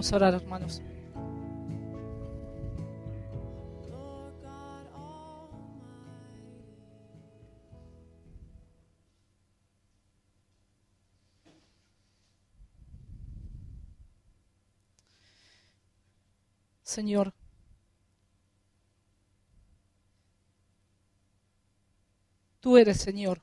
Vamos a orar, hermanos. Señor, tú eres Señor.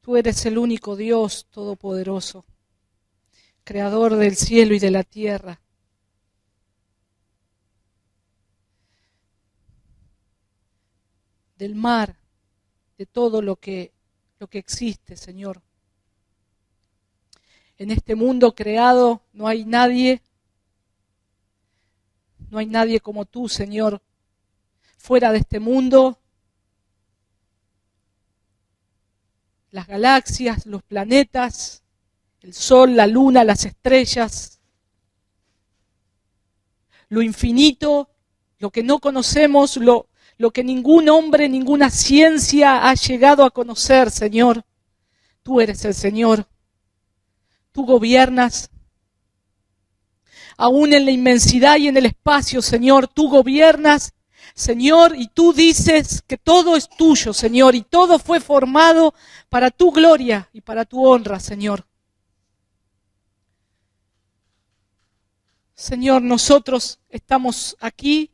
Tú eres el único Dios todopoderoso, creador del cielo y de la tierra. Del mar, de todo lo que existe, Señor. En este mundo creado no hay nadie como tú, Señor. Fuera de este mundo, las galaxias, los planetas, el sol, la luna, las estrellas, lo infinito, lo que no conocemos, lo que ningún hombre, ninguna ciencia ha llegado a conocer, Señor. Tú eres el Señor. Tú gobiernas. Aún en la inmensidad y en el espacio, Señor, tú gobiernas, Señor, y tú dices que todo es tuyo, Señor, y todo fue formado para tu gloria y para tu honra, Señor. Señor, nosotros estamos aquí,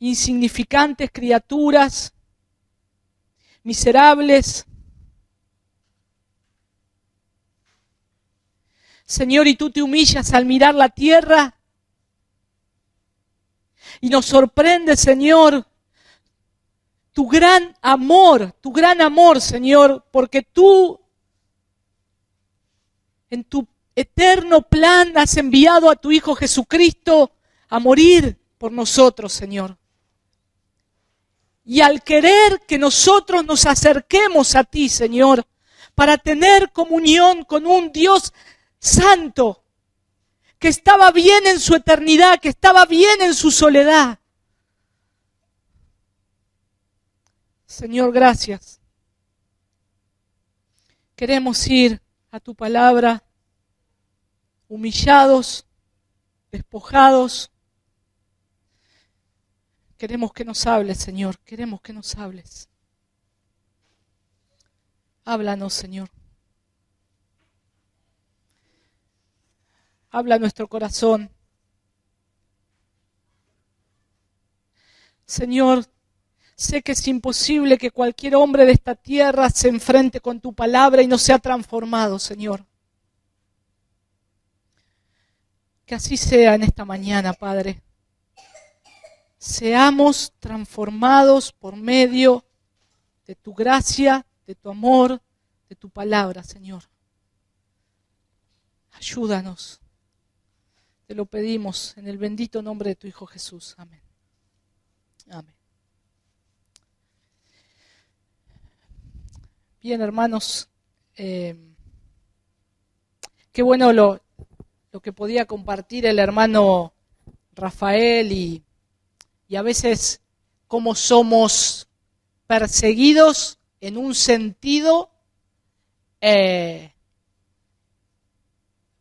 insignificantes criaturas, miserables. Señor, y tú te humillas al mirar la tierra y nos sorprende, Señor, tu gran amor, Señor, porque tú en tu eterno plan has enviado a tu Hijo Jesucristo a morir por nosotros, Señor. Y al querer que nosotros nos acerquemos a ti, Señor, para tener comunión con un Dios santo, que estaba bien en su eternidad, que estaba bien en su soledad. Señor, gracias. Queremos ir a tu palabra humillados, despojados. Queremos que nos hables, Señor, queremos que nos hables. Háblanos, Señor. Habla a nuestro corazón. Señor, sé que es imposible que cualquier hombre de esta tierra se enfrente con tu palabra y no sea transformado, Señor. Que así sea en esta mañana, Padre. Seamos transformados por medio de tu gracia, de tu amor, de tu palabra, Señor. Ayúdanos. Te lo pedimos en el bendito nombre de tu Hijo Jesús. Amén. Amén. Bien, hermanos, qué bueno lo que podía compartir el hermano Rafael y a veces cómo somos perseguidos en un sentido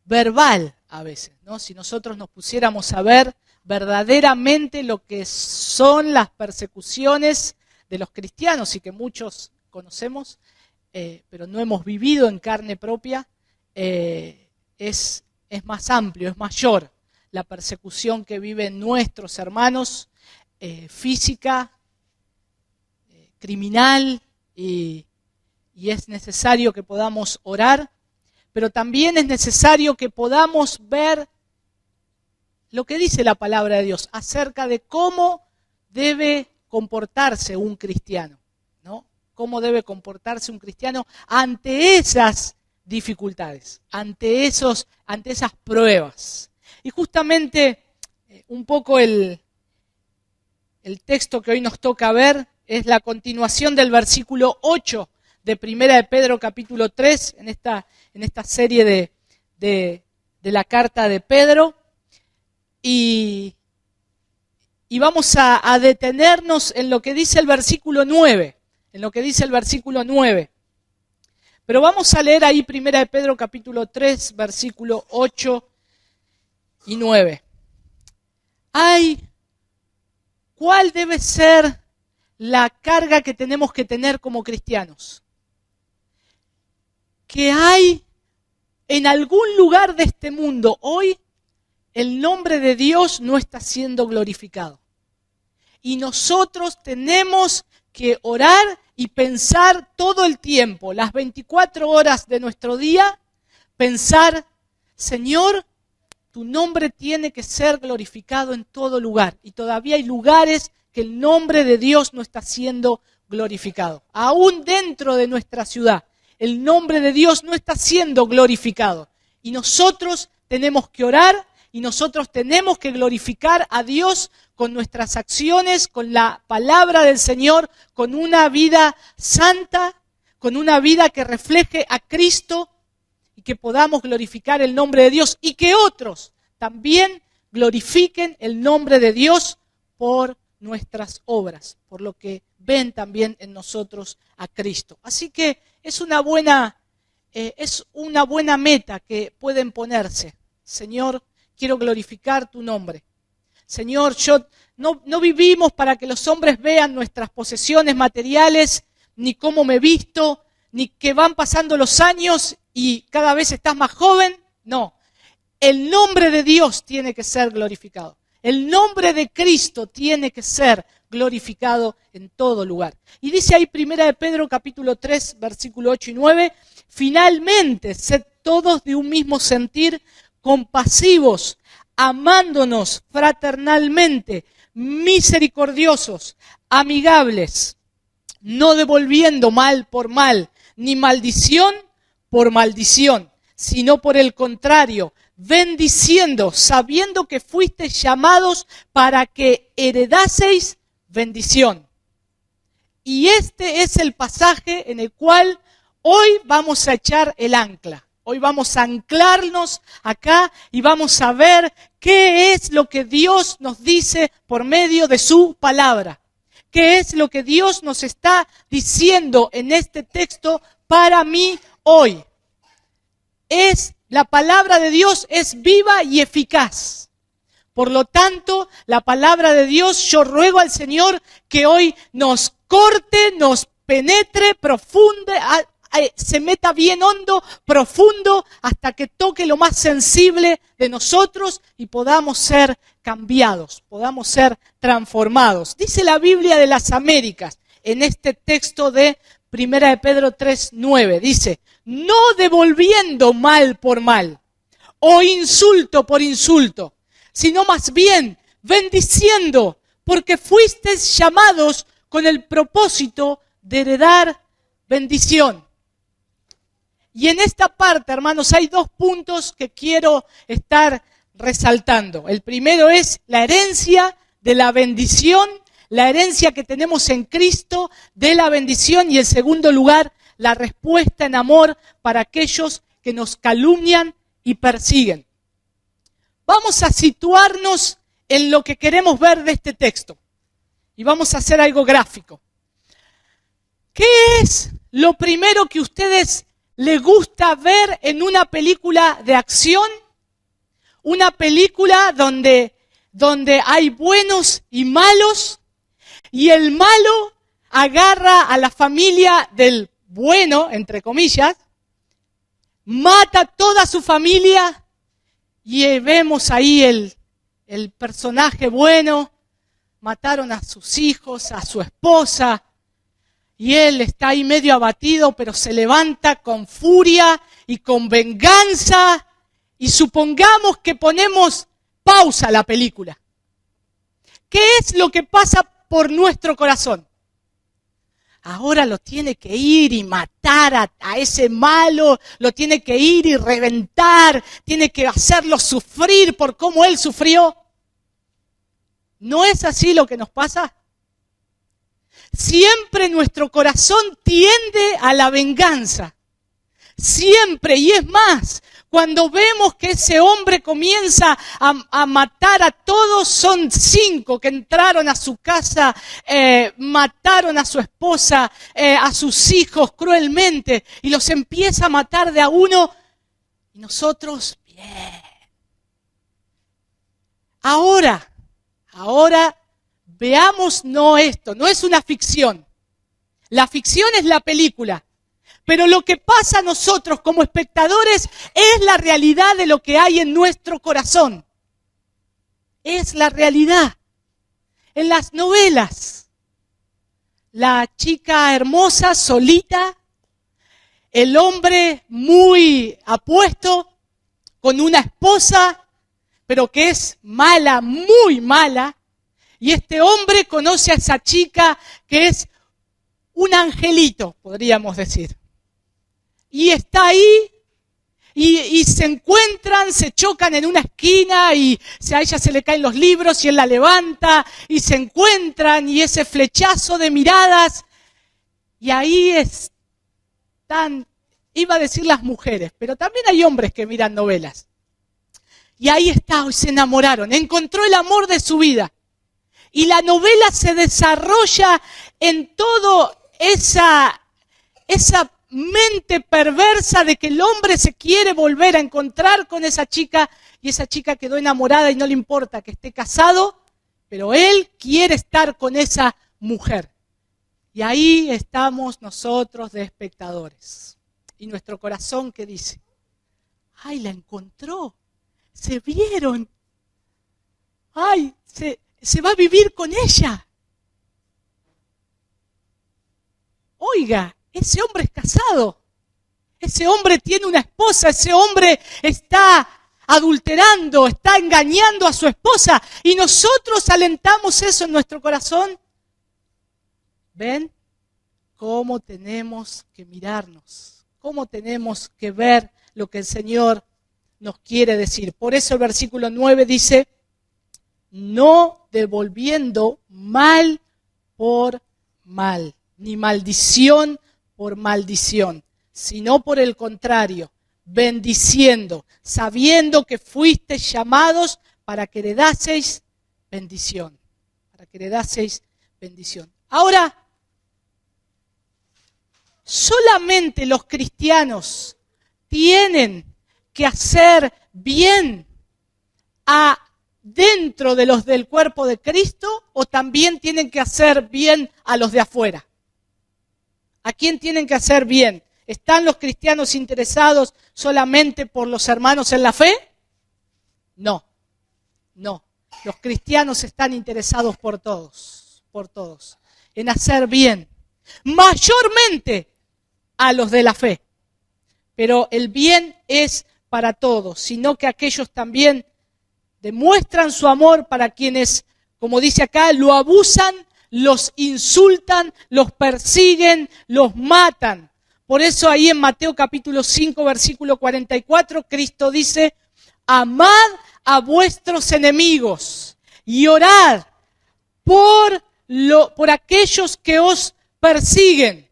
verbal a veces, ¿no? Si nosotros nos pusiéramos a ver verdaderamente lo que son las persecuciones de los cristianos y que muchos conocemos, pero no hemos vivido en carne propia, es más amplio, es mayor la persecución que viven nuestros hermanos, física, criminal, y es necesario que podamos orar, pero también es necesario que podamos ver lo que dice la palabra de Dios acerca de cómo debe comportarse un cristiano, ¿no? Cómo debe comportarse un cristiano ante esas dificultades, ante esas pruebas. Y justamente un poco el texto que hoy nos toca ver es la continuación del versículo 8 de Primera de Pedro capítulo 3, en esta serie de la carta de Pedro. Y vamos a detenernos en lo que dice el versículo 9. en lo que dice el versículo 9. Pero vamos a leer ahí 1 de Pedro capítulo 3, versículo 8 y 9. ¿Cuál debe ser la carga que tenemos que tener como cristianos? Que hay en algún lugar de este mundo hoy el nombre de Dios no está siendo glorificado. Y nosotros tenemos que orar y pensar todo el tiempo, las 24 horas de nuestro día, pensar, Señor, tu nombre tiene que ser glorificado en todo lugar. Y todavía hay lugares que el nombre de Dios no está siendo glorificado. Aún dentro de nuestra ciudad, el nombre de Dios no está siendo glorificado. Y nosotros tenemos que orar y nosotros tenemos que glorificar a Dios con nuestras acciones, con la palabra del Señor, con una vida santa, con una vida que refleje a Cristo y que podamos glorificar el nombre de Dios y que otros también glorifiquen el nombre de Dios por nuestras obras, por lo que ven también en nosotros a Cristo. Así que es una buena meta que pueden ponerse. Señor, quiero glorificar tu nombre. Señor, no vivimos para que los hombres vean nuestras posesiones materiales, ni cómo me visto, ni que van pasando los años y cada vez estás más joven. No, el nombre de Dios tiene que ser glorificado. El nombre de Cristo tiene que ser glorificado en todo lugar. Y dice ahí 1 de Pedro capítulo 3, versículo 8 y 9, finalmente, sed todos de un mismo sentir, compasivos, amándonos fraternalmente, misericordiosos, amigables, no devolviendo mal por mal, ni maldición por maldición, sino por el contrario, bendiciendo, sabiendo que fuisteis llamados para que heredaseis bendición. Y este es el pasaje en el cual hoy vamos a echar el ancla. Hoy vamos a anclarnos acá y vamos a ver qué es lo que Dios nos dice por medio de su palabra. ¿Qué es lo que Dios nos está diciendo en este texto para mí hoy? La palabra de Dios es viva y eficaz. Por lo tanto, la palabra de Dios, yo ruego al Señor que hoy nos corte, nos penetre, profunde, se meta bien hondo, profundo, hasta que toque lo más sensible de nosotros y podamos ser cambiados, podamos ser transformados. Dice la Biblia de las Américas, en este texto de 1 de Pedro 3:9, dice, no devolviendo mal por mal, o insulto por insulto, sino más bien bendiciendo, porque fuisteis llamados con el propósito de heredar bendición. Y en esta parte, hermanos, hay 2 puntos que quiero estar resaltando. El primero es la herencia de la bendición, la herencia que tenemos en Cristo de la bendición. Y en segundo lugar, la respuesta en amor para aquellos que nos calumnian y persiguen. Vamos a situarnos en lo que queremos ver de este texto. Y vamos a hacer algo gráfico. ¿Qué es lo primero que ustedes les gusta ver en una película de acción? Una película donde hay buenos y malos, y el malo agarra a la familia del bueno, entre comillas, mata a toda su familia, y vemos ahí el personaje bueno, mataron a sus hijos, a su esposa, y él está ahí medio abatido, pero se levanta con furia y con venganza. Y supongamos que ponemos pausa a la película. ¿Qué es lo que pasa por nuestro corazón? Ahora lo tiene que ir y matar a ese malo, lo tiene que ir y reventar, tiene que hacerlo sufrir por cómo él sufrió. ¿No es así lo que nos pasa? Siempre nuestro corazón tiende a la venganza. Siempre, y es más, Cuando vemos que ese hombre comienza a matar a todos, son 5 que entraron a su casa, mataron a su esposa, a sus hijos cruelmente, y los empieza a matar de a uno, y nosotros, bien. Ahora, veamos no esto, no es una ficción. La ficción es la película. Pero lo que pasa a nosotros como espectadores es la realidad de lo que hay en nuestro corazón. Es la realidad. En las novelas, la chica hermosa, solita, el hombre muy apuesto, con una esposa, pero que es mala, muy mala, y este hombre conoce a esa chica que es un angelito, podríamos decir. Y está ahí, y se encuentran, se chocan en una esquina, y a ella se le caen los libros, y él la levanta, y se encuentran, y ese flechazo de miradas, y ahí están, iba a decir las mujeres, pero también hay hombres que miran novelas. Y ahí está, y se enamoraron, encontró el amor de su vida. Y la novela se desarrolla en todo esa mente perversa de que el hombre se quiere volver a encontrar con esa chica, y esa chica quedó enamorada y no le importa que esté casado, pero él quiere estar con esa mujer. Y ahí estamos nosotros de espectadores. Y nuestro corazón, ¿qué dice? ¡Ay, la encontró! ¡Se vieron! ¡Ay, se va a vivir con ella! Oiga, ese hombre es casado, ese hombre tiene una esposa, ese hombre está adulterando, está engañando a su esposa, y nosotros alentamos eso en nuestro corazón. ¿Ven cómo tenemos que mirarnos? ¿Cómo tenemos que ver lo que el Señor nos quiere decir? Por eso el versículo 9 dice, no devolviendo mal por mal, ni maldición por maldición, sino por el contrario, bendiciendo, sabiendo que fuisteis llamados para que heredaseis bendición. Para que heredaseis bendición. Ahora, solamente los cristianos tienen que hacer bien dentro de los del cuerpo de Cristo, o también tienen que hacer bien a los de afuera. ¿A quién tienen que hacer bien? ¿Están los cristianos interesados solamente por los hermanos en la fe? No. Los cristianos están interesados por todos, en hacer bien. Mayormente a los de la fe. Pero el bien es para todos, sino que aquellos también demuestran su amor para quienes, como dice acá, lo abusan, los insultan, los persiguen, los matan. Por eso ahí en Mateo capítulo 5, versículo 44, Cristo dice, amad a vuestros enemigos y orad por aquellos que os persiguen.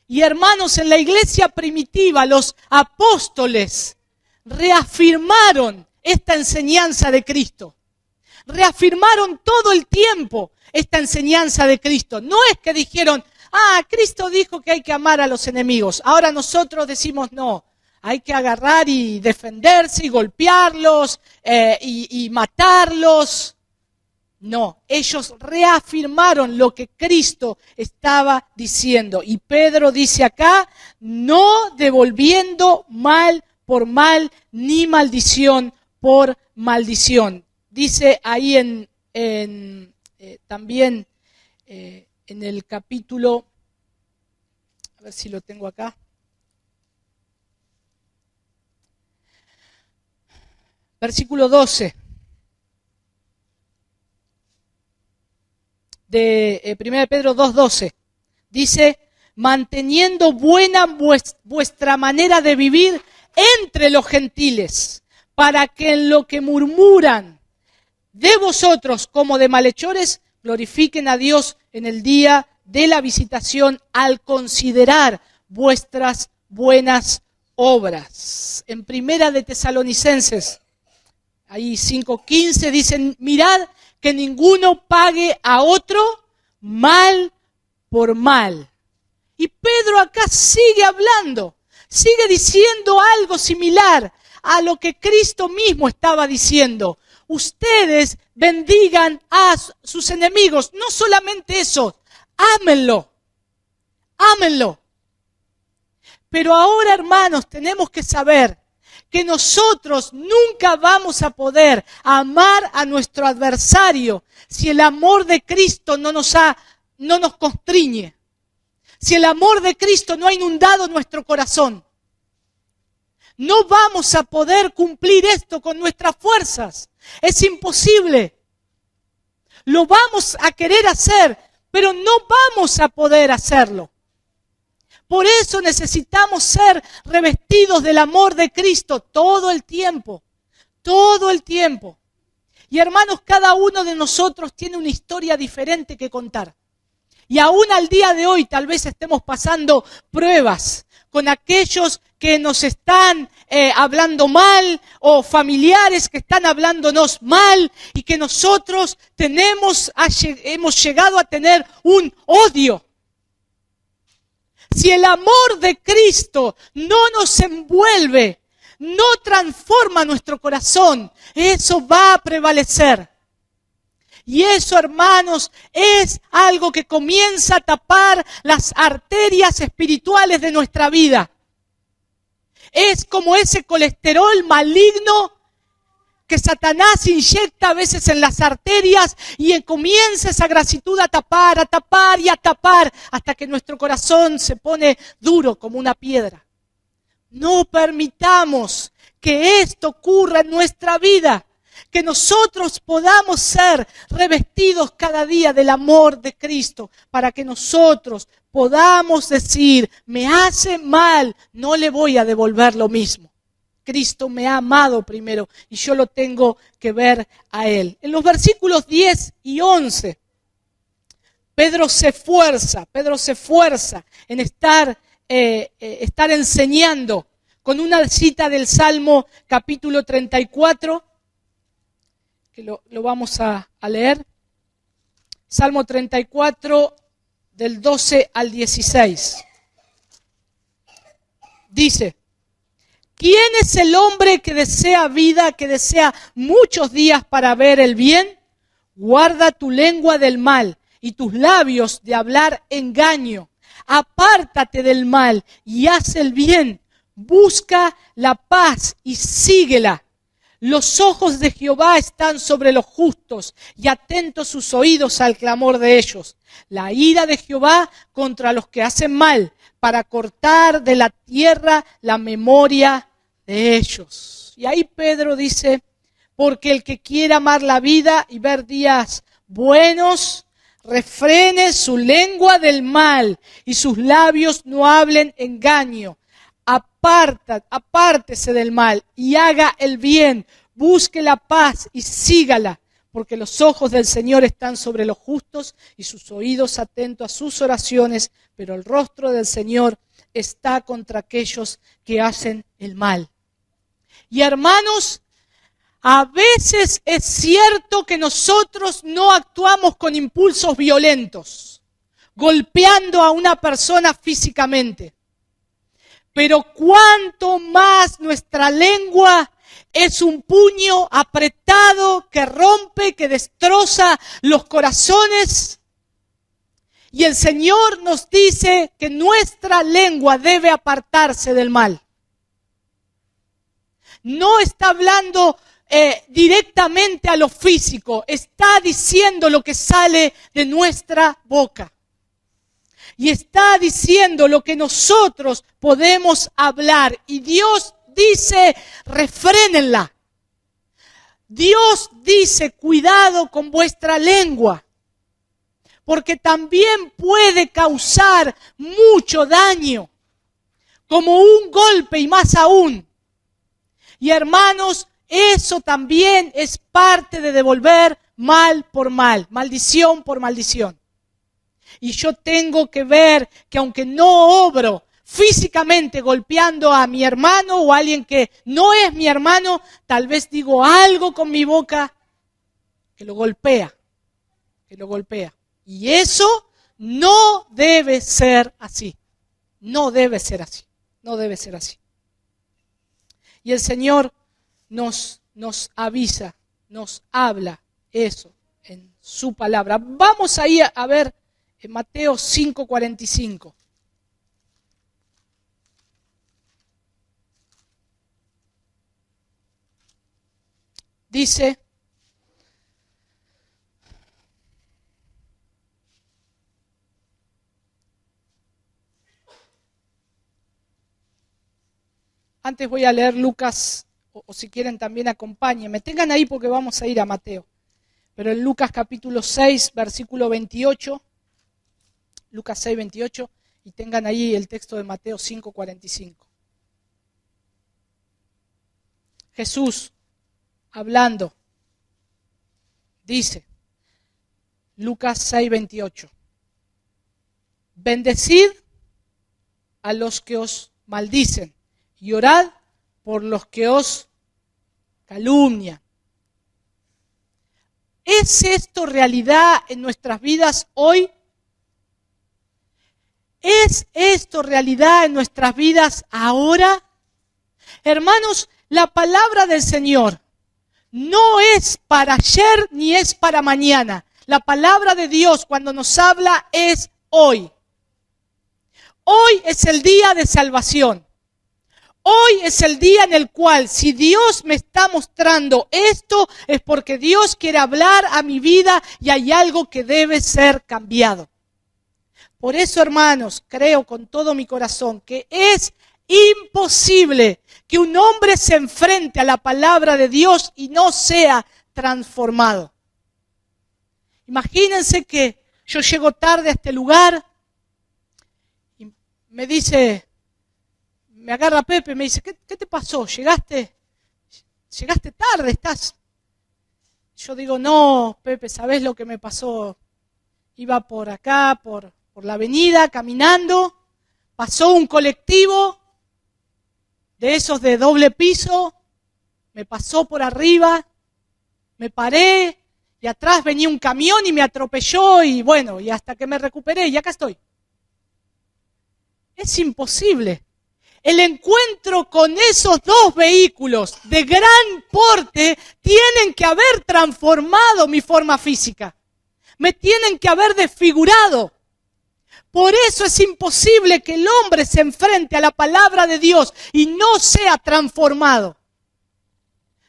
Y hermanos, en la iglesia primitiva, los apóstoles reafirmaron esta enseñanza de Cristo. Reafirmaron todo el tiempo esta enseñanza de Cristo. No es que dijeron, Cristo dijo que hay que amar a los enemigos. Ahora nosotros decimos no, hay que agarrar y defenderse y golpearlos y matarlos. No, ellos reafirmaron lo que Cristo estaba diciendo. Y Pedro dice acá, no devolviendo mal por mal, ni maldición por maldición. Dice ahí también en el capítulo, a ver si lo tengo acá. Versículo 12 de 1 Pedro 2:12. Dice, manteniendo buena vuestra manera de vivir entre los gentiles, para que en lo que murmuran de vosotros como de malhechores, glorifiquen a Dios en el día de la visitación al considerar vuestras buenas obras. En Primera de Tesalonicenses, ahí 5:15, dicen, mirad que ninguno pague a otro mal por mal. Y Pedro acá sigue hablando, sigue diciendo algo similar a lo que Cristo mismo estaba diciendo. Ustedes bendigan a sus enemigos. No solamente eso, ámenlo, ámenlo. Pero ahora, hermanos, tenemos que saber que nosotros nunca vamos a poder amar a nuestro adversario si el amor de Cristo no nos constriñe. Si el amor de Cristo no ha inundado nuestro corazón. No vamos a poder cumplir esto con nuestras fuerzas. Es imposible. Lo vamos a querer hacer, pero no vamos a poder hacerlo. Por eso necesitamos ser revestidos del amor de Cristo todo el tiempo. Todo el tiempo. Y hermanos, cada uno de nosotros tiene una historia diferente que contar. Y aún al día de hoy tal vez estemos pasando pruebas con aquellos que nos están hablando mal o familiares que están hablándonos mal y que nosotros hemos llegado a tener un odio. Si el amor de Cristo no nos envuelve, no transforma nuestro corazón, eso va a prevalecer. Y eso, hermanos, es algo que comienza a tapar las arterias espirituales de nuestra vida. Es como ese colesterol maligno que Satanás inyecta a veces en las arterias y comienza esa grasitud a tapar y a tapar hasta que nuestro corazón se pone duro como una piedra. No permitamos que esto ocurra en nuestra vida. Que nosotros podamos ser revestidos cada día del amor de Cristo para que nosotros podamos decir, me hace mal, no le voy a devolver lo mismo. Cristo me ha amado primero y yo lo tengo que ver a Él. En los versículos 10 y 11, Pedro se esfuerza en estar enseñando con una cita del Salmo capítulo 34, que lo vamos a leer. Salmo 34, del 12 al 16. Dice, ¿quién es el hombre que desea vida, que desea muchos días para ver el bien? Guarda tu lengua del mal y tus labios de hablar engaño. Apártate del mal y haz el bien. Busca la paz y síguela. Los ojos de Jehová están sobre los justos y atentos sus oídos al clamor de ellos. La ira de Jehová contra los que hacen mal, para cortar de la tierra la memoria de ellos. Y ahí Pedro dice, porque el que quiera amar la vida y ver días buenos, refrene su lengua del mal y sus labios no hablen engaño. Apártese del mal y haga el bien, busque la paz y sígala, porque los ojos del Señor están sobre los justos y sus oídos atentos a sus oraciones, pero el rostro del Señor está contra aquellos que hacen el mal. Y hermanos, a veces es cierto que nosotros no actuamos con impulsos violentos, golpeando a una persona físicamente. Pero cuanto más nuestra lengua es un puño apretado que rompe, que destroza los corazones. Y el Señor nos dice que nuestra lengua debe apartarse del mal. No está hablando directamente a lo físico, está diciendo lo que sale de nuestra boca. Y está diciendo lo que nosotros podemos hablar. Y Dios dice, refrénenla. Dios dice, cuidado con vuestra lengua. Porque también puede causar mucho daño. Como un golpe y más aún. Y hermanos, eso también es parte de devolver mal por mal. Maldición por maldición. Y yo tengo que ver que aunque no obro físicamente golpeando a mi hermano o a alguien que no es mi hermano, tal vez digo algo con mi boca que lo golpea. Y eso no debe ser así. No debe ser así. Y el Señor nos avisa, nos habla eso en su palabra. Vamos ahí a ver en Mateo 5:45. Dice, antes voy a leer Lucas, o si quieren también acompáñenme. Tengan ahí porque vamos a ir a Mateo. Pero en Lucas capítulo 6, versículo 28, Lucas 6, 28, y tengan ahí el texto de Mateo 5:45. Jesús, hablando, dice, Lucas 6, 28, bendecid a los que os maldicen y orad por los que os calumnian. ¿Es esto realidad en nuestras vidas hoy? ¿Es esto realidad en nuestras vidas ahora? Hermanos, la palabra del Señor no es para ayer ni es para mañana. La palabra de Dios cuando nos habla es hoy. Hoy es el día de salvación. Hoy es el día en el cual, si Dios me está mostrando esto, es porque Dios quiere hablar a mi vida y hay algo que debe ser cambiado. Por eso, hermanos, creo con todo mi corazón que es imposible que un hombre se enfrente a la palabra de Dios y no sea transformado. Imagínense que yo llego tarde a este lugar y me agarra Pepe y me dice, ¿qué te pasó? ¿Llegaste tarde? Yo digo, no, Pepe, ¿sabés lo que me pasó? Iba por acá, por la avenida, caminando, pasó un colectivo de esos de doble piso, me pasó por arriba, me paré y atrás venía un camión y me atropelló y bueno, y hasta que me recuperé y acá estoy. Es imposible. El encuentro con esos dos vehículos de gran porte tienen que haber transformado mi forma física. Me tienen que haber desfigurado. Por eso es imposible que el hombre se enfrente a la palabra de Dios y no sea transformado.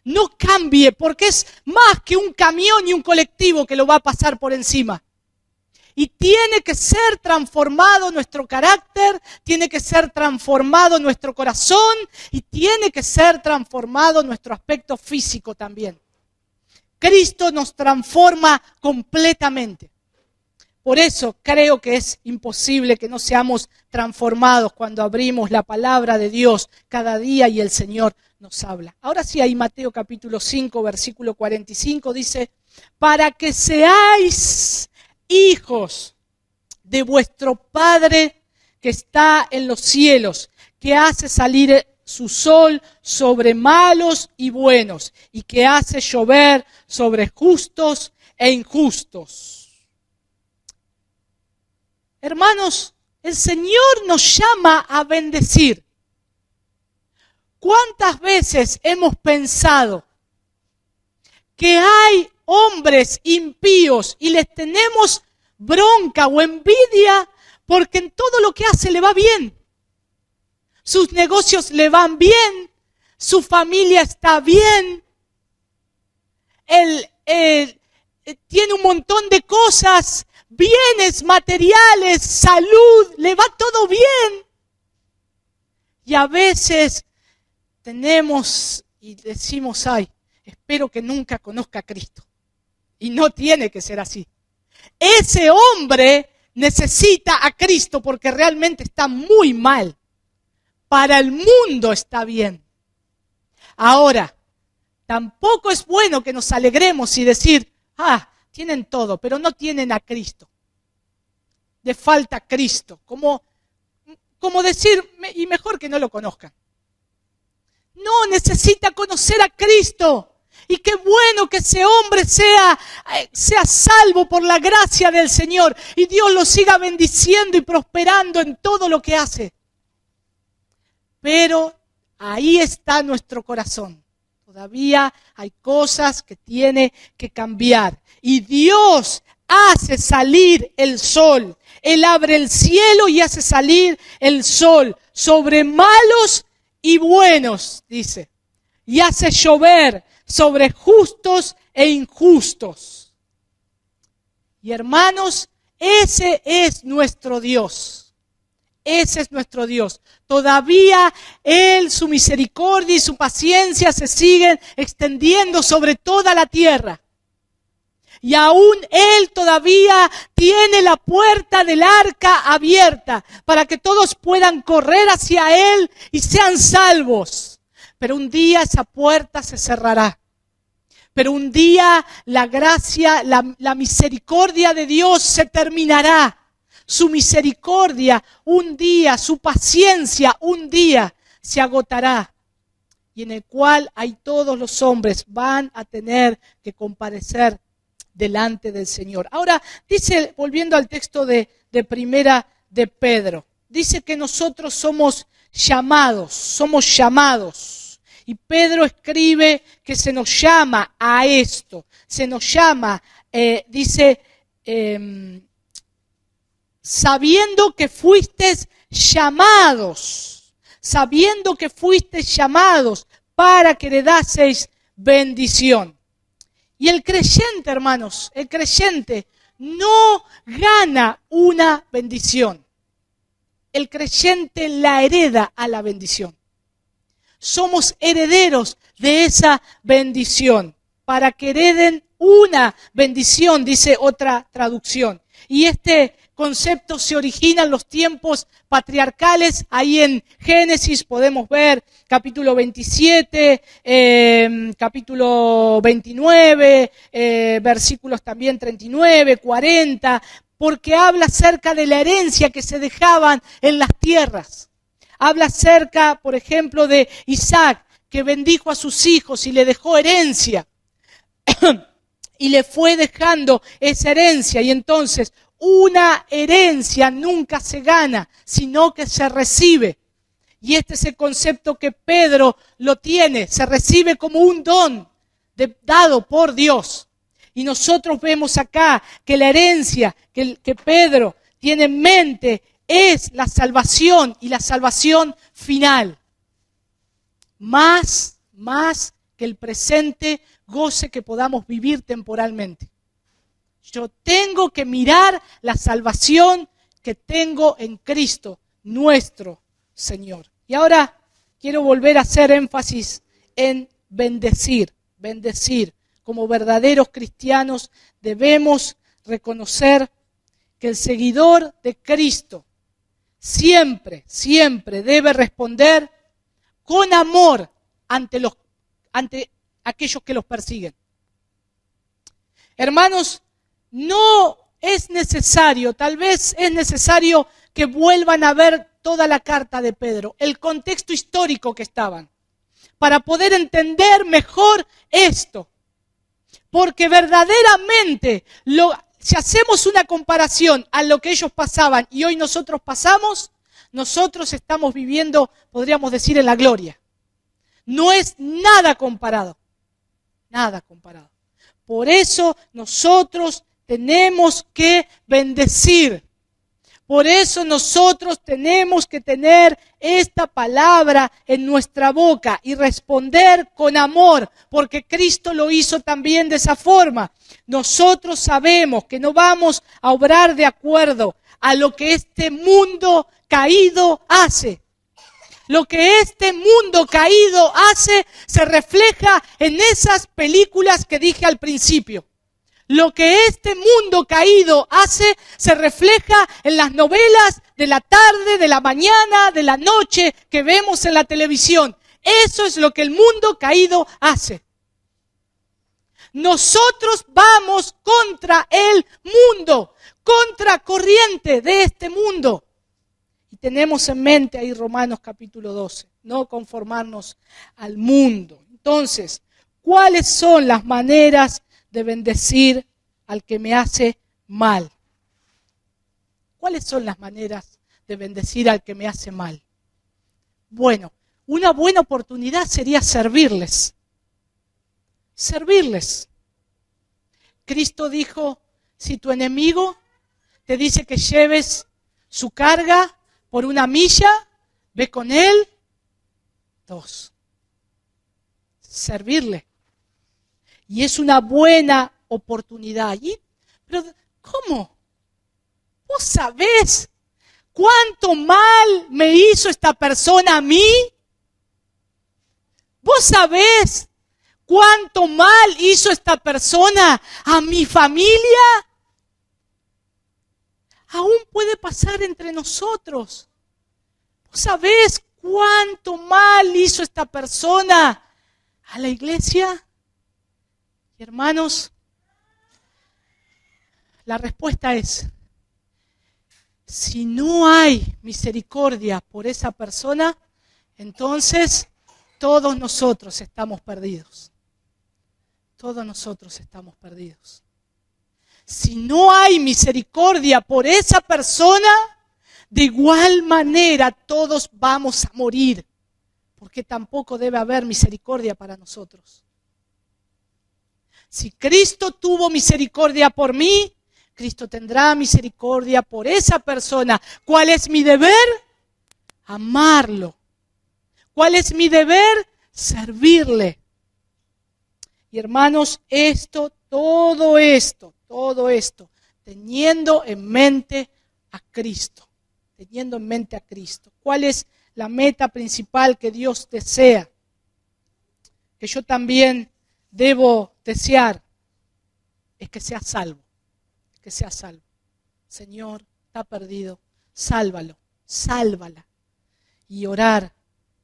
No cambie, porque es más que un camión y un colectivo que lo va a pasar por encima. Y tiene que ser transformado nuestro carácter, tiene que ser transformado nuestro corazón y tiene que ser transformado nuestro aspecto físico también. Cristo nos transforma completamente. Por eso creo que es imposible que no seamos transformados cuando abrimos la palabra de Dios cada día y el Señor nos habla. Ahora sí, ahí Mateo capítulo 5, versículo 45 dice, para que seáis hijos de vuestro Padre que está en los cielos, que hace salir su sol sobre malos y buenos, y que hace llover sobre justos e injustos. Hermanos, el Señor nos llama a bendecir. ¿Cuántas veces hemos pensado que hay hombres impíos y les tenemos bronca o envidia porque en todo lo que hace le va bien? Sus negocios le van bien, su familia está bien, él tiene un montón de cosas, bienes materiales, salud, le va todo bien. Y a veces tenemos y decimos, ay, espero que nunca conozca a Cristo. Y no tiene que ser así. Ese hombre necesita a Cristo porque realmente está muy mal. Para el mundo está bien. Ahora, tampoco es bueno que nos alegremos y decir, tienen todo, pero no tienen a Cristo. Les falta Cristo. Como como decir, y mejor que no lo conozcan. No, necesita conocer a Cristo. Y qué bueno que ese hombre sea salvo por la gracia del Señor. Y Dios lo siga bendiciendo y prosperando en todo lo que hace. Pero ahí está nuestro corazón. Todavía hay cosas que tiene que cambiar. Y Dios hace salir el sol. Él abre el cielo y hace salir el sol sobre malos y buenos, dice. Y hace llover sobre justos e injustos. Y hermanos, ese es nuestro Dios. Ese es nuestro Dios. Todavía Él, su misericordia y su paciencia se siguen extendiendo sobre toda la tierra. Y aún Él todavía tiene la puerta del arca abierta para que todos puedan correr hacia Él y sean salvos. Pero un día esa puerta se cerrará. Pero un día la gracia, la misericordia de Dios se terminará. Su misericordia un día, su paciencia un día se agotará. Y en el cual hay todos los hombres van a tener que comparecer delante del Señor. Ahora dice, volviendo al texto de primera de Pedro, dice que nosotros somos llamados. Y Pedro escribe que se nos llama a esto, se nos llama, sabiendo que fuisteis llamados para que heredaseis bendición. Y el creyente, hermanos, el creyente no gana una bendición. El creyente la hereda a la bendición. Somos herederos de esa bendición, para que hereden una bendición, dice otra traducción. Y este concepto se origina en los tiempos patriarcales. Ahí en Génesis podemos ver capítulo 27, capítulo 29, versículos también 39, 40, porque habla acerca de la herencia que se dejaban en las tierras. Habla acerca, por ejemplo, de Isaac, que bendijo a sus hijos y le dejó herencia. Y le fue dejando esa herencia. Y entonces, una herencia nunca se gana, sino que se recibe. Y este es el concepto que Pedro lo tiene. Se recibe como un don dado por Dios. Y nosotros vemos acá que la herencia que Pedro tiene en mente es la salvación y la salvación final. Más que el presente goce que podamos vivir temporalmente. Yo tengo que mirar la salvación que tengo en Cristo, nuestro Señor. Y ahora quiero volver a hacer énfasis en bendecir. Como verdaderos cristianos debemos reconocer que el seguidor de Cristo siempre debe responder con amor ante aquellos que los persiguen. Hermanos, no es necesario, tal vez es necesario que vuelvan a ver toda la carta de Pedro, el contexto histórico que estaban, para poder entender mejor esto. Porque verdaderamente, si hacemos una comparación a lo que ellos pasaban y hoy nosotros pasamos, nosotros estamos viviendo, podríamos decir, en la gloria. No es nada comparado. Nada comparado. Por eso nosotros tenemos que bendecir. Por eso nosotros tenemos que tener esta palabra en nuestra boca y responder con amor, porque Cristo lo hizo también de esa forma. Nosotros sabemos que no vamos a obrar de acuerdo a lo que este mundo caído hace. Lo que este mundo caído hace se refleja en esas películas que dije al principio. Lo que este mundo caído hace se refleja en las novelas de la tarde, de la mañana, de la noche que vemos en la televisión. Eso es lo que el mundo caído hace. Nosotros vamos contra el mundo, contra corriente de este mundo. Y Y tenemos en mente ahí Romanos capítulo 12, no conformarnos al mundo. Entonces, ¿cuáles son las maneras de bendecir al que me hace mal? ¿Cuáles son las maneras de bendecir al que me hace mal? Bueno, una buena oportunidad sería servirles. Servirles. Cristo dijo, si tu enemigo te dice que lleves su carga por 1 milla, ve con él 2. Servirle. Y es una buena oportunidad. Pero, ¿cómo? ¿Vos sabés cuánto mal me hizo esta persona a mí? ¿Vos sabés cuánto mal hizo esta persona a mi familia? Aún puede pasar entre nosotros. ¿Vos sabés cuánto mal hizo esta persona a la iglesia? Y hermanos, la respuesta es, si no hay misericordia por esa persona, entonces todos nosotros estamos perdidos. Todos nosotros estamos perdidos. Si no hay misericordia por esa persona, de igual manera todos vamos a morir, porque tampoco debe haber misericordia para nosotros. Si Cristo tuvo misericordia por mí, Cristo tendrá misericordia por esa persona. ¿Cuál es mi deber? Amarlo. ¿Cuál es mi deber? Servirle. Y hermanos, todo esto, teniendo en mente a Cristo. Teniendo en mente a Cristo. ¿Cuál es la meta principal que Dios desea? Que yo también debo desear, es que sea salvo. Que sea salvo. Señor, está perdido, sálvalo, sálvala. Y orar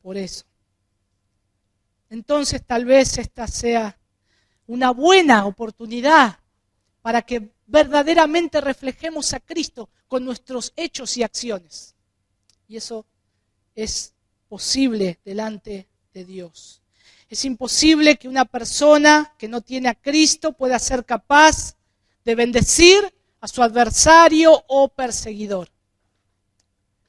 por eso. Entonces tal vez esta sea una buena oportunidad para que verdaderamente reflejemos a Cristo con nuestros hechos y acciones. Y eso es posible delante de Dios. Es imposible que una persona que no tiene a Cristo pueda ser capaz de bendecir a su adversario o perseguidor.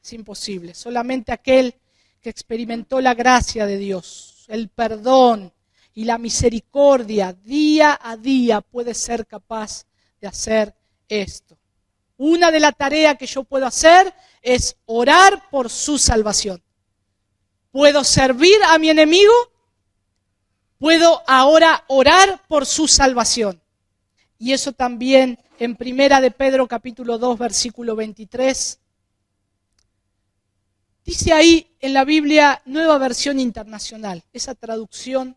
Es imposible. Solamente aquel que experimentó la gracia de Dios, el perdón y la misericordia día a día puede ser capaz de hacer esto. Una de las tareas que yo puedo hacer es orar por su salvación. ¿Puedo servir a mi enemigo? Puedo ahora orar por su salvación. Y eso también en 1 de Pedro capítulo 2 versículo 23. Dice ahí en la Biblia Nueva Versión Internacional. Esa traducción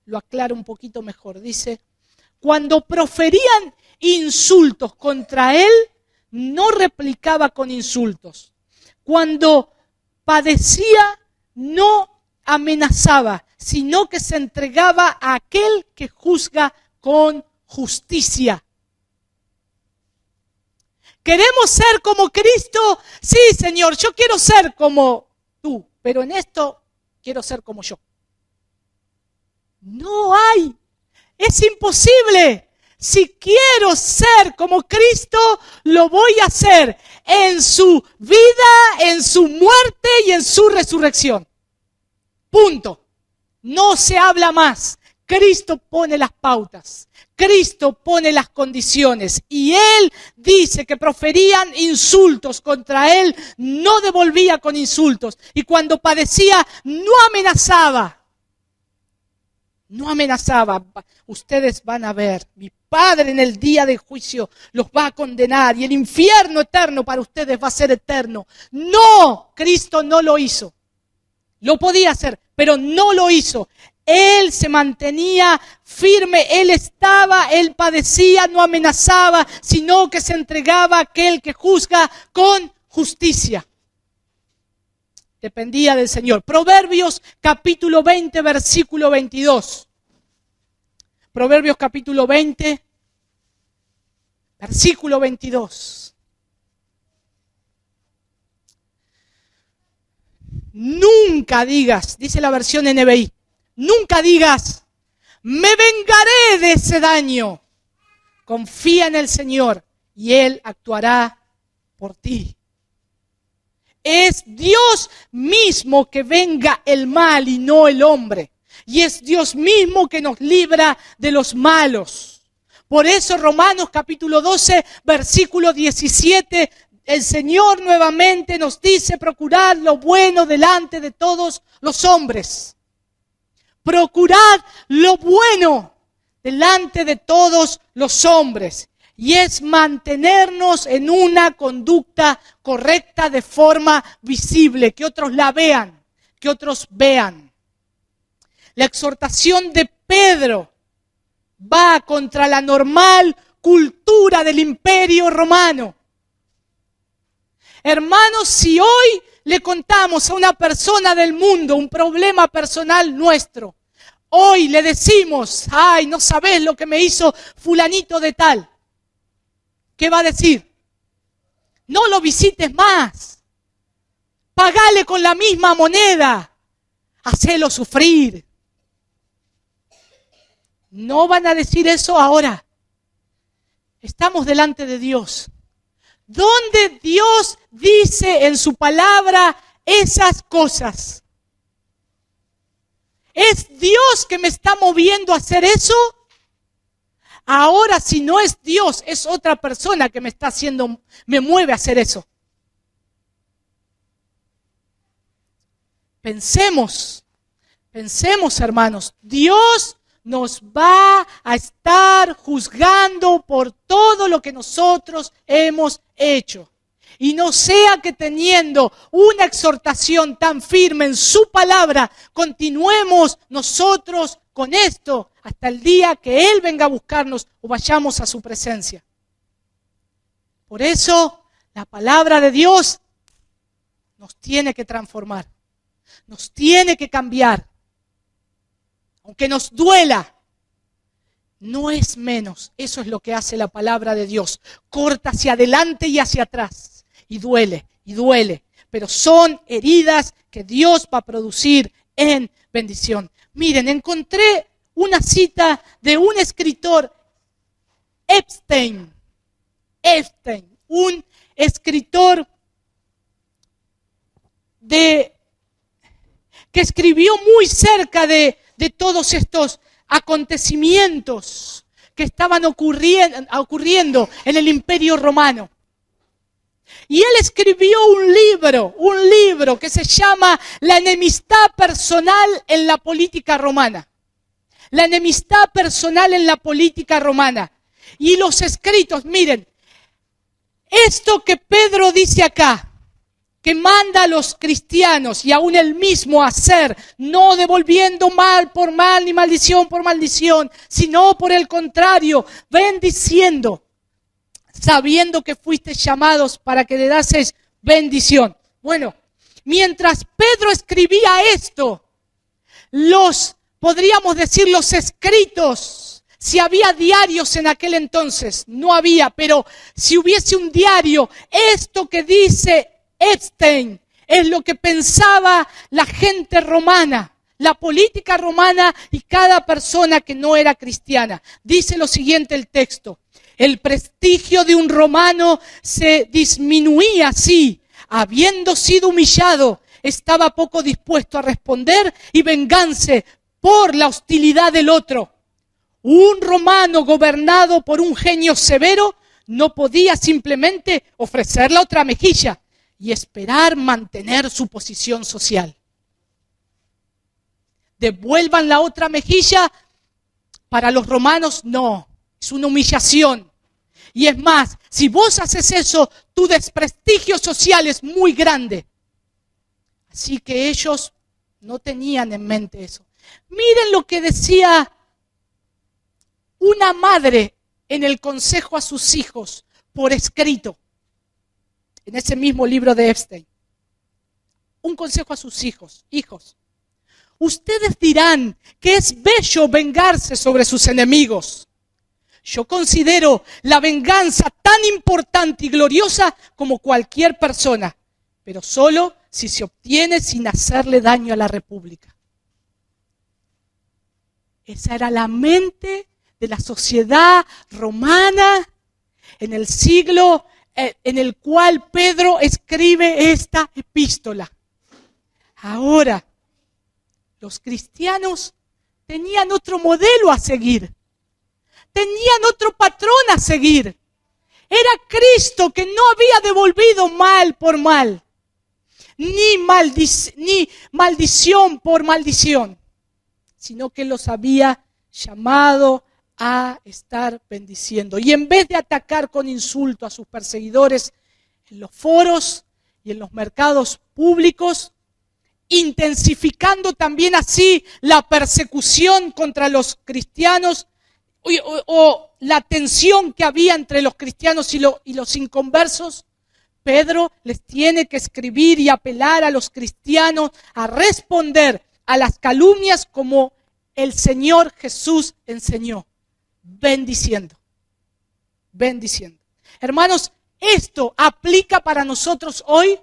lo aclara un poquito mejor. Dice, cuando proferían insultos contra él, no replicaba con insultos. Cuando padecía, no amenazaba, sino que se entregaba a aquel que juzga con justicia. ¿Queremos ser como Cristo? Sí, Señor, yo quiero ser como tú, pero en esto quiero ser como yo. No hay, es imposible. Si quiero ser como Cristo, lo voy a hacer en su vida, en su muerte y en su resurrección. Punto. No se habla más. Cristo pone las pautas. Cristo pone las condiciones. Y Él dice que proferían insultos contra Él, no devolvía con insultos. Y cuando padecía, no amenazaba. No amenazaba. Ustedes van a ver, mi Padre en el día del juicio los va a condenar y el infierno eterno para ustedes va a ser eterno. No, Cristo no lo hizo. Lo podía hacer, pero no lo hizo. Él se mantenía firme, Él padecía, no amenazaba, sino que se entregaba a aquel que juzga con justicia. Dependía del Señor. Proverbios capítulo 20, versículo 22. Proverbios capítulo 20, versículo 22. nunca digas, dice la versión NBI, nunca digas, me vengaré de ese daño. Confía en el Señor y Él actuará por ti. Es Dios mismo que venga el mal y no el hombre. Y es Dios mismo que nos libra de los malos. Por eso Romanos capítulo 12, versículo 17, el Señor nuevamente nos dice: procurad lo bueno delante de todos los hombres. Procurad lo bueno delante de todos los hombres. Y es mantenernos en una conducta correcta de forma visible, que otros la vean, que otros vean. La exhortación de Pedro va contra la normal cultura del Imperio Romano. Hermanos, si hoy le contamos a una persona del mundo un problema personal nuestro, hoy le decimos: ay, no sabés lo que me hizo fulanito de tal, ¿qué va a decir? No lo visites más. Pagale con la misma moneda. Hacelo sufrir. No van a decir eso ahora. Estamos delante de Dios. ¿Dónde Dios dice en su palabra esas cosas? ¿Es Dios que me está moviendo a hacer eso? Ahora, si no es Dios, es otra persona que me mueve a hacer eso. Pensemos, hermanos, Dios nos va a estar juzgando por todo lo que nosotros hemos hecho. Y no sea que teniendo una exhortación tan firme en su palabra, continuemos nosotros con esto hasta el día que Él venga a buscarnos o vayamos a su presencia. Por eso, la palabra de Dios nos tiene que transformar, nos tiene que cambiar. Aunque nos duela, no es menos. Eso es lo que hace la palabra de Dios. Corta hacia adelante y hacia atrás. Y duele, pero son heridas que Dios va a producir en bendición. Miren, encontré una cita de un escritor, Epstein, un escritor que escribió muy cerca de todos estos acontecimientos que estaban ocurriendo en el Imperio Romano. Y él escribió un libro que se llama La enemistad personal en la política romana. La enemistad personal en la política romana. Y los escritos, miren, esto que Pedro dice acá, que manda a los cristianos y aún él mismo a hacer, no devolviendo mal por mal ni maldición por maldición, sino por el contrario, bendiciendo, sabiendo que fuiste llamados para que le dases bendición. Bueno, mientras Pedro escribía esto, podríamos decir los escritos, si había diarios en aquel entonces, no había, pero si hubiese un diario, esto que dice Epstein es lo que pensaba la gente romana, la política romana y cada persona que no era cristiana. Dice lo siguiente el texto: el prestigio de un romano se disminuía así, habiendo sido humillado, estaba poco dispuesto a responder y vengarse por la hostilidad del otro. Un romano gobernado por un genio severo no podía simplemente ofrecer la otra mejilla y esperar mantener su posición social. Devuelvan la otra mejilla, para los romanos no, es una humillación. Y es más, si vos haces eso, tu desprestigio social es muy grande. Así que ellos no tenían en mente eso. Miren lo que decía una madre en el consejo a sus hijos por escrito. En ese mismo libro de Epstein. Un consejo a sus hijos. Hijos, ustedes dirán que es bello vengarse sobre sus enemigos. Yo considero la venganza tan importante y gloriosa como cualquier persona, pero solo si se obtiene sin hacerle daño a la República. Esa era la mente de la sociedad romana en el siglo en el cual Pedro escribe esta epístola. Ahora, los cristianos tenían otro modelo a seguir. Tenían otro patrón a seguir. Era Cristo que no había devolvido mal por mal, ni maldición por maldición, sino que los había llamado a estar bendiciendo. Y en vez de atacar con insulto a sus perseguidores en los foros y en los mercados públicos, intensificando también así la persecución contra los cristianos o la tensión que había entre los cristianos y los inconversos, Pedro les tiene que escribir y apelar a los cristianos a responder a las calumnias como el Señor Jesús enseñó, bendiciendo. Bendiciendo. Hermanos, ¿esto aplica para nosotros hoy?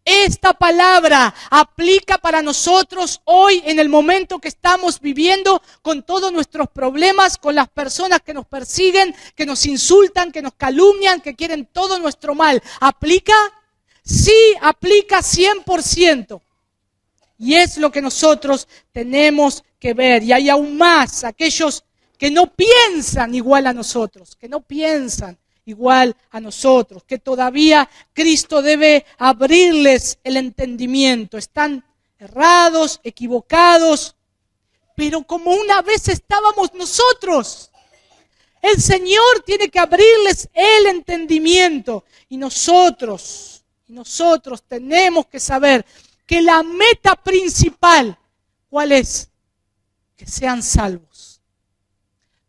Esta palabra aplica para nosotros hoy en el momento que estamos viviendo con todos nuestros problemas, con las personas que nos persiguen, que nos insultan, que nos calumnian, que quieren todo nuestro mal. ¿Aplica? Sí, aplica 100%. Y es lo que nosotros tenemos que ver. Y hay aún más aquellos que no piensan igual a nosotros, que no piensan igual a nosotros, que todavía Cristo debe abrirles el entendimiento. Están errados, equivocados, pero como una vez estábamos nosotros. El Señor tiene que abrirles el entendimiento y nosotros tenemos que saber que la meta principal, ¿cuál es? Que sean salvos.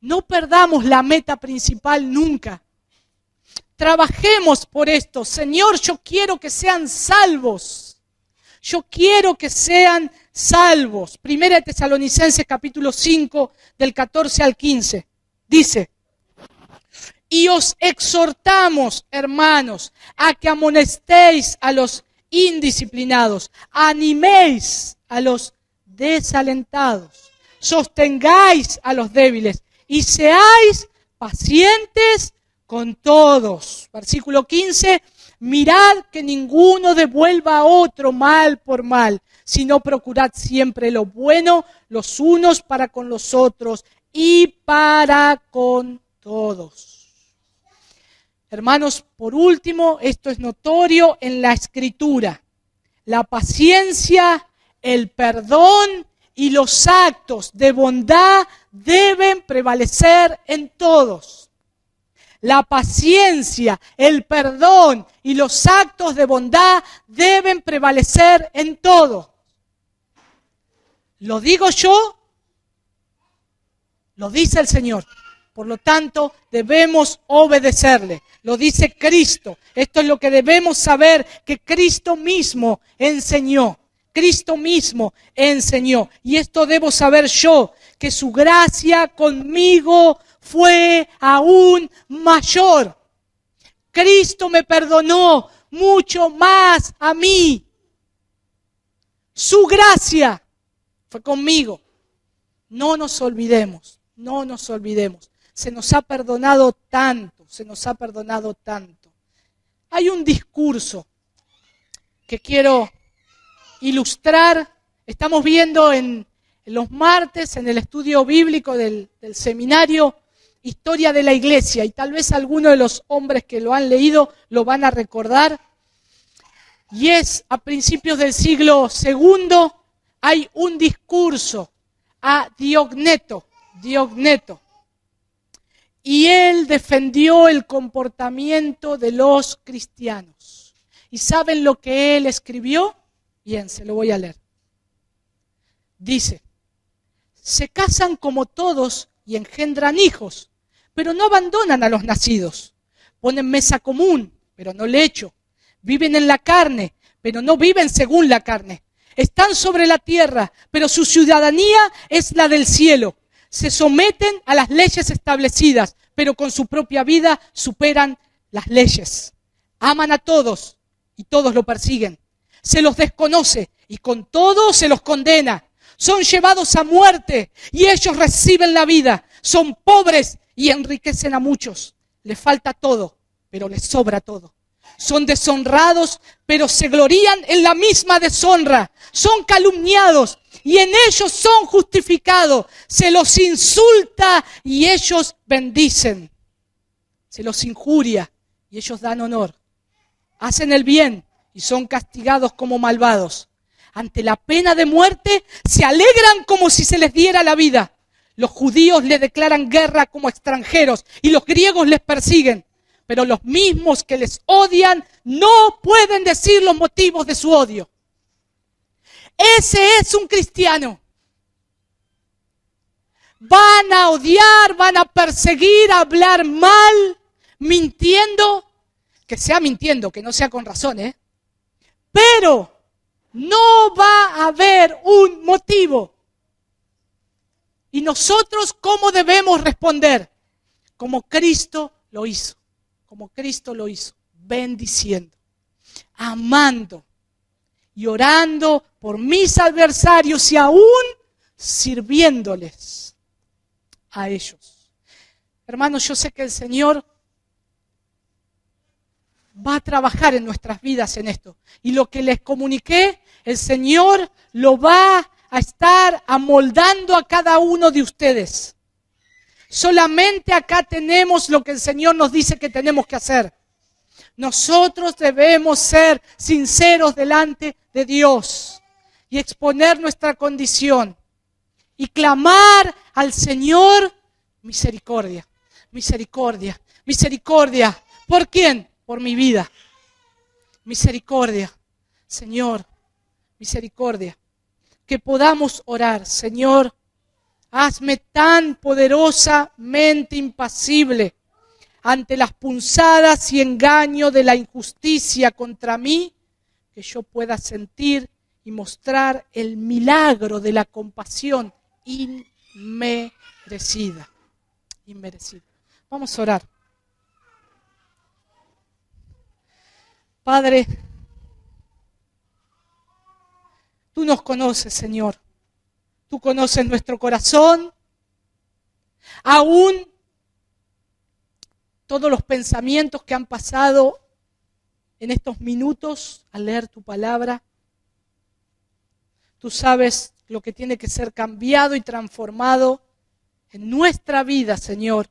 No perdamos la meta principal nunca. Trabajemos por esto. Señor, yo quiero que sean salvos. Yo quiero que sean salvos. Primera de Tesalonicenses capítulo 5 del 14 al 15. Dice: y os exhortamos, hermanos, a que amonestéis a los indisciplinados, animéis a los desalentados, sostengáis a los débiles y seáis pacientes con todos. Versículo 15, mirad que ninguno devuelva a otro mal por mal, sino procurad siempre lo bueno los unos para con los otros y para con todos. Hermanos, por último, esto es notorio en la Escritura. La paciencia, el perdón y los actos de bondad deben prevalecer en todos. La paciencia, el perdón y los actos de bondad deben prevalecer en todo. ¿Lo digo yo? Lo dice el Señor. Por lo tanto, debemos obedecerle. Lo dice Cristo. Esto es lo que debemos saber que Cristo mismo enseñó. Cristo mismo enseñó. Y esto debo saber yo, que su gracia conmigo fue aún mayor. Cristo me perdonó mucho más a mí. Su gracia fue conmigo. No nos olvidemos, no nos olvidemos. Se nos ha perdonado tanto, se nos ha perdonado tanto. Hay un discurso que quiero ilustrar. Estamos viendo en los martes, en el estudio bíblico del seminario, Historia de la Iglesia, y tal vez algunos de los hombres que lo han leído lo van a recordar. Y es a principios del siglo II, hay un discurso a Diogneto. Y él defendió el comportamiento de los cristianos. ¿Y saben lo que él escribió? Bien, se lo voy a leer. Dice: se casan como todos y engendran hijos, pero no abandonan a los nacidos. Ponen mesa común, pero no lecho. Viven en la carne, pero no viven según la carne. Están sobre la tierra, pero su ciudadanía es la del cielo. Se someten a las leyes establecidas, pero con su propia vida superan las leyes. Aman a todos, y todos lo persiguen. Se los desconoce y con todo se los condena. Son llevados a muerte y ellos reciben la vida. Son pobres y enriquecen a muchos. Les falta todo, pero les sobra todo. Son deshonrados, pero se glorían en la misma deshonra. Son calumniados y en ellos son justificados. Se los insulta y ellos bendicen. Se los injuria y ellos dan honor. Hacen el bien y son castigados como malvados. Ante la pena de muerte se alegran como si se les diera la vida. Los judíos le declaran guerra como extranjeros y los griegos les persiguen. Pero los mismos que les odian no pueden decir los motivos de su odio. Ese es un cristiano. Van a odiar, van a perseguir, a hablar mal, mintiendo. Que sea mintiendo, que no sea con razón, Pero no va a haber un motivo. ¿Y nosotros cómo debemos responder? Como Cristo lo hizo. Como Cristo lo hizo. Bendiciendo, amando y orando por mis adversarios y aún sirviéndoles a ellos. Hermanos, yo sé que el Señor va a trabajar en nuestras vidas en esto. Y lo que les comuniqué, el Señor lo va a estar amoldando a cada uno de ustedes. Solamente acá tenemos lo que el Señor nos dice que tenemos que hacer. Nosotros debemos ser sinceros delante de Dios y exponer nuestra condición y clamar al Señor misericordia, misericordia, misericordia. ¿Por quién? Por mi vida. Misericordia, Señor, misericordia. Que podamos orar, Señor, hazme tan poderosamente impasible ante las punzadas y engaño de la injusticia contra mí, que yo pueda sentir y mostrar el milagro de la compasión inmerecida. Inmerecida. Vamos a orar. Padre, tú nos conoces, Señor. Tú conoces nuestro corazón, aún todos los pensamientos que han pasado en estos minutos al leer tu palabra. Tú sabes lo que tiene que ser cambiado y transformado en nuestra vida, Señor.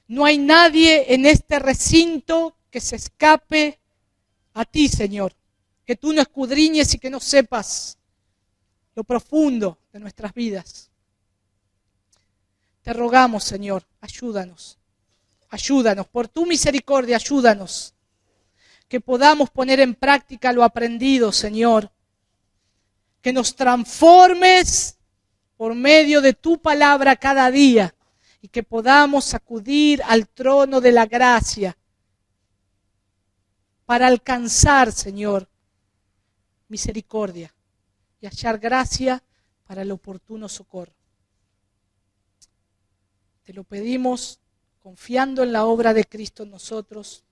No hay nadie en este recinto que se escape a ti, Señor. Que tú no escudriñes y que no sepas lo profundo de nuestras vidas. Te rogamos, Señor, ayúdanos. Ayúdanos, por tu misericordia, ayúdanos. Que podamos poner en práctica lo aprendido, Señor. Que nos transformes por medio de tu palabra cada día y que podamos acudir al trono de la gracia para alcanzar, Señor, misericordia y hallar gracia para el oportuno socorro. Te lo pedimos confiando en la obra de Cristo en nosotros